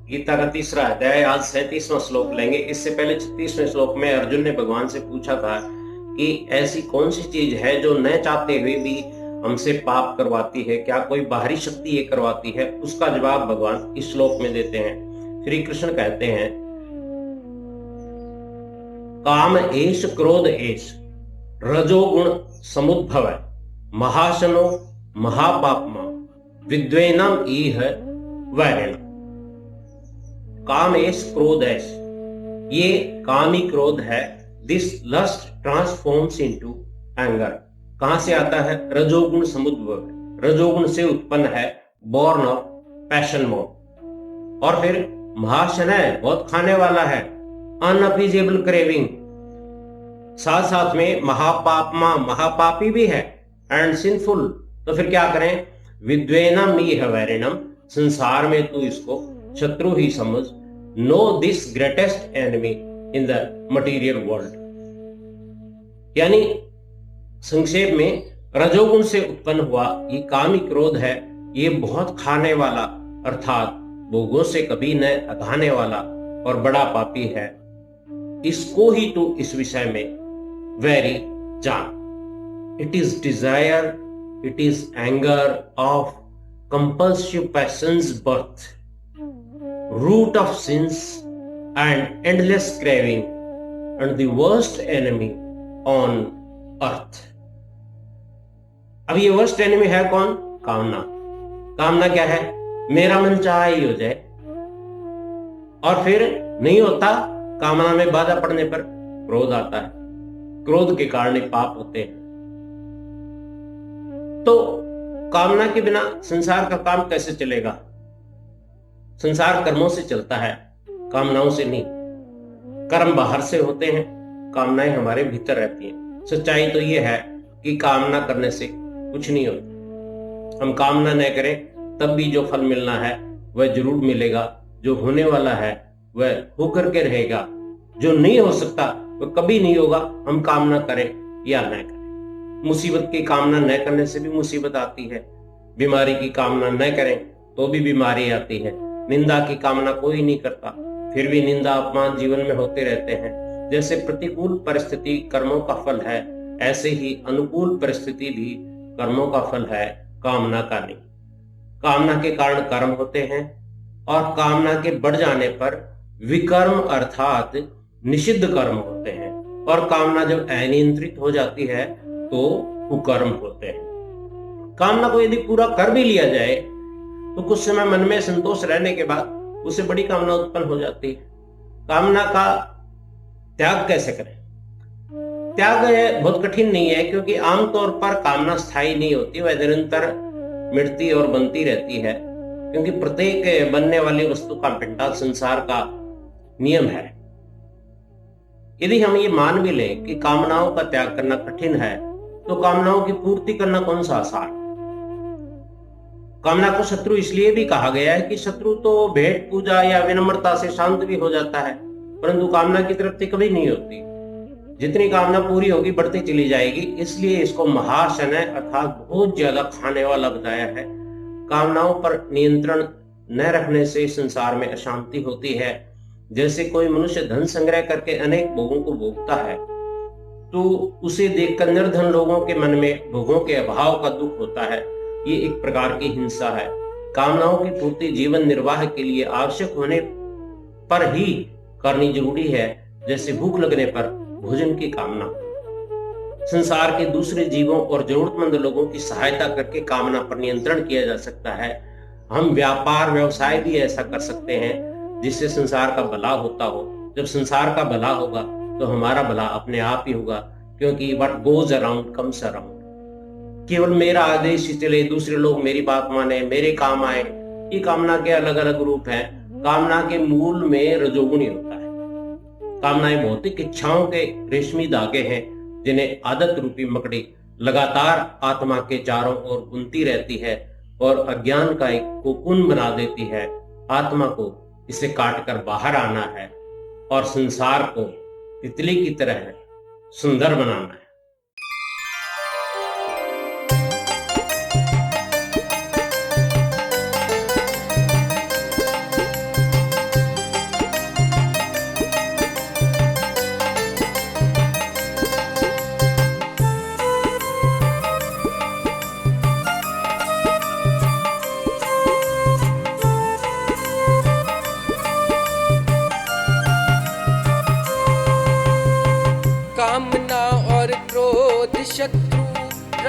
गीता का तीसरा अध्याय, आज 37वां श्लोक लेंगे। इससे पहले 36वें श्लोक में अर्जुन ने भगवान से पूछा था कि ऐसी कौन सी चीज है जो न चाहते हुए भी हमसे पाप करवाती है, क्या कोई बाहरी शक्ति ये करवाती है? उसका जवाब भगवान इस श्लोक में देते हैं। श्री कृष्ण कहते हैं, काम एष क्रोध एष रजोगुण समुद्भव महाशनो महापापमा विद्वेनम इह वैरिण। काम एष क्रोध एष, ये काम ही क्रोध है। This lust transforms into anger. कहां से आता है? रजोगुण समुद्भव, रजोगुण से उत्पन्न है, बॉर्न ऑफ पैशन मोड। और फिर महाशन है, बहुत खाने वाला है, अनअपीजेबल क्रेविंग। साथ साथ में महापापमा, महापापी भी है, एंड सिंफुल। तो फिर क्या करें? विद्वेनम इह वैरिणम, संसार में तू इसको शत्रु ही समझ। Know this greatest enemy in the material world. यानी संक्षेप में, रजोगुण से उत्पन्न हुआ ये कामी क्रोध है, ये बहुत खाने वाला अर्थात भोगों से कभी न अघाने वाला और बड़ा पापी है। इसको ही तू इस विषय में वैरी जान। It is desire, it is anger of compulsive patience birth, root of sins and endless craving, and the worst enemy on earth। अब ये वर्स्ट एनिमी है कौन? कामना। कामना क्या है? मेरा मन चाहा ही हो जाए, और फिर नहीं होता। कामना में बाधा पड़ने पर क्रोध आता है, क्रोध के कारण ही पाप होते हैं। तो कामना के बिना संसार का काम कैसे चलेगा? संसार कर्मों से चलता है, कामनाओं से नहीं। कर्म बाहर से होते हैं, कामनाएं हमारे भीतर रहती हैं। सच्चाई तो यह है कि कामना करने से कुछ नहीं होता। हम कामना न करें तब भी जो फल मिलना है वह जरूर मिलेगा। जो होने वाला है वह होकर के रहेगा, जो नहीं हो सकता वह कभी नहीं होगा, हम कामना करें या न करें। मुसीबत की कामना न करने से भी मुसीबत आती है, बीमारी की कामना न करें तो भी बीमारी आती है, निंदा की कामना कोई नहीं करता, फिर भी निंदा अपमान जीवन में होते रहते हैं। जैसे प्रतिकूल परिस्थिति कर्मों का फल है, ऐसे ही अनुकूल परिस्थिति भी कर्मों का फल है, कामना का नहीं। कामना के कारण कर्म होते हैं, और कामना के बढ़ जाने पर विकर्म अर्थात निषिद्ध कर्म होते हैं, और कामना जब अनियंत्रित हो जाती है तो कुकर्म होते हैं। कामना को यदि पूरा कर भी लिया जाए तो कुछ समय मन में संतोष रहने के बाद उससे बड़ी कामना उत्पन्न हो जाती है। कामना का त्याग कैसे करें? त्याग बहुत कठिन नहीं है, क्योंकि आमतौर पर कामना स्थायी नहीं होती, वह निरंतर मिटती और बनती रहती है, क्योंकि प्रत्येक बनने वाली वस्तु का पिंडा संसार का नियम है। यदि हम ये मान भी लें कि कामनाओं का त्याग करना कठिन है, तो कामनाओं की पूर्ति करना कौन सा आसान? कामना को शत्रु इसलिए भी कहा गया है कि शत्रु तो भेंट पूजा या विनम्रता से शांत भी हो जाता है, परंतु कामना की तृप्ति कभी नहीं होती। जितनी कामना पूरी होगी बढ़ती चली जाएगी, इसलिए इसको महाशनय अर्थात बहुत ज्यादा खाने वाला बताया है। कामनाओं पर नियंत्रण न रखने से संसार में अशांति होती है। जैसे कोई मनुष्य धन संग्रह करके अनेक भोगों को भोगता है, तो उसे देखकर निर्धन लोगों के मन में भोगों के अभाव का दुख होता है। ये एक प्रकार की हिंसा है। कामनाओं की पूर्ति जीवन निर्वाह के लिए आवश्यक होने पर ही करनी जरूरी है, जैसे भूख लगने पर भोजन की कामना। संसार के दूसरे जीवों और जरूरतमंद लोगों की सहायता करके कामना पर नियंत्रण किया जा सकता है। हम व्यापार व्यवसाय भी ऐसा कर सकते हैं जिससे संसार का भला होता हो। जब संसार का भला होगा तो हमारा भला अपने आप ही होगा, क्योंकि what goes around comes around. केवल मेरा आदेश ही चले, दूसरे लोग मेरी बात माने, मेरे काम आए, ये कामना के अलग अलग रूप हैं। कामना के मूल में रजोगुण ही होता है। कामनाएं भौतिक इच्छाओं के रेशमी धागे हैं, जिन्हें आदत रूपी मकड़ी लगातार आत्मा के चारों ओर बुनती रहती है और अज्ञान का एक कोकून बना देती है। आत्मा को इसे काटकर बाहर आना है और संसार को तितली की तरह सुंदर बनाना है।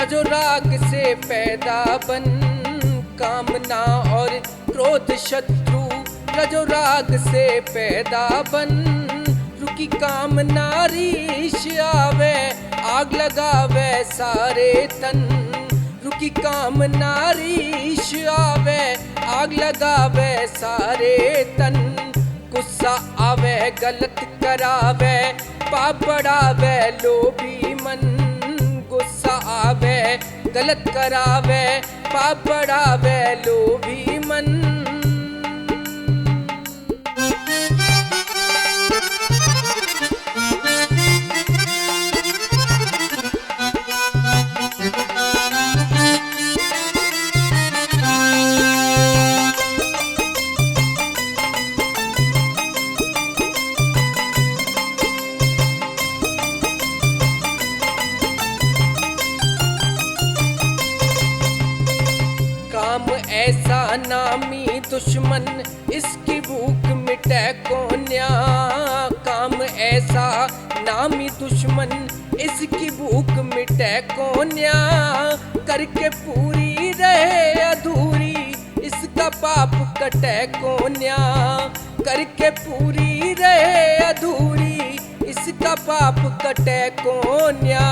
रजो राग से पैदा बन कामना और क्रोध शत्रु, रजो राग से पैदा बन रुकी कामना रीश आवे, आग लगावे सारे तन। रुकी कामना रीश आवे, आग लगावे सारे तन। गुस्सा आवे गलत करावे, पाप बढ़ावे लोभी मन। गुस्सा आवे गलत करावे, पाप बढ़ावे लोभी मन। काम ऐसा नामी दुश्मन, इसकी भूख मिटे कोन्या। काम ऐसा नामी दुश्मन, इसकी भूख मिटे कोन्या। करके पूरी रहे अधूरी, इसका पाप कटे कोन्या। करके पूरी रहे अधूरी, इसका पाप कटे कोन्या।